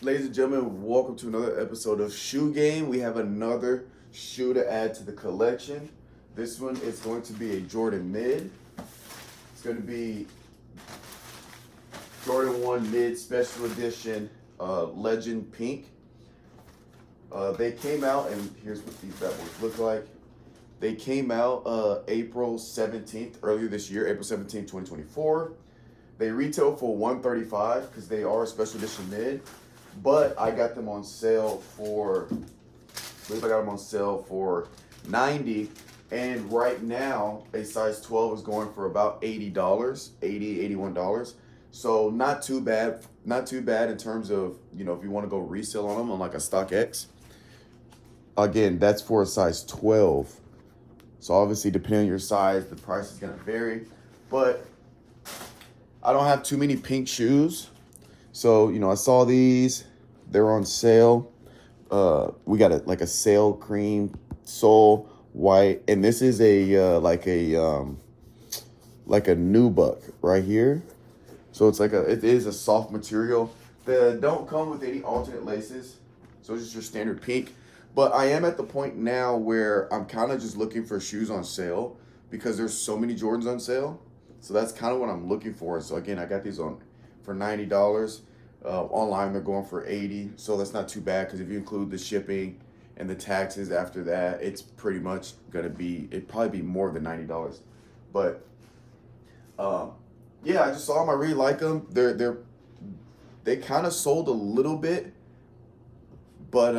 Ladies and gentlemen, welcome to another episode of Shoe Game. We have another shoe to add to the collection. This one is going to be a Jordan Mid. It's going to be Jordan 1 Mid Special Edition Legend Pink. They came out, and here's what these bad boys look like. They came out April 17th, earlier this year, April 17th, 2024. They retail for $135 because they are a special edition mid. But I got them on sale for, I believe I got them on sale for $90. And right now, a size 12 is going for about $80, $81. So not too bad. Not too bad in terms of, you know, if you want to go resell on them on like a StockX. Again, that's for a size 12. So obviously, depending on your size, the price is going to vary. But I don't have too many pink shoes. So, you know, I saw these. They're on sale. We got like a sail cream sole white. And this is a like a nubuck right here. So it is a soft material. They don't come with any alternate laces. So it's just your standard pink. But I am at the point now where I'm kind of just looking for shoes on sale because there's so many Jordans on sale. So that's kind of what I'm looking for. So again, I got these on for $90. Online they're going for $80. So that's not too bad because if you include the shipping and the taxes after that, it's pretty much it'd probably be more than $90. But yeah, I just saw them. I really like them. They kind of sold a little bit, but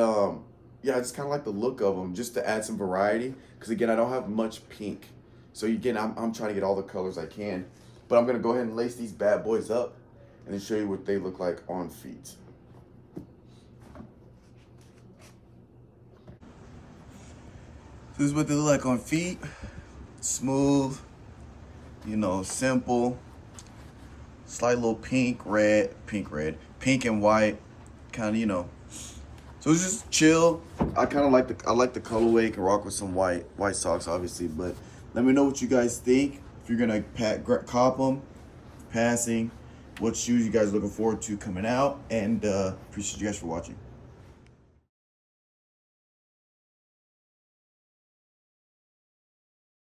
yeah, I just kind of like the look of them just to add some variety. Because again, I don't have much pink. So again, I'm trying to get all the colors I can. But I'm going to go ahead and lace these bad boys up and then show you what they look like on feet. This is what they look like on feet. Smooth, you know, simple. Slight little pink and white. Kind of, you know. So it's just chill. I like the colorway. You can rock with some white socks, obviously. But let me know what you guys think. If you're gonna cop them, passing, what shoes you guys looking forward to coming out, and appreciate you guys for watching.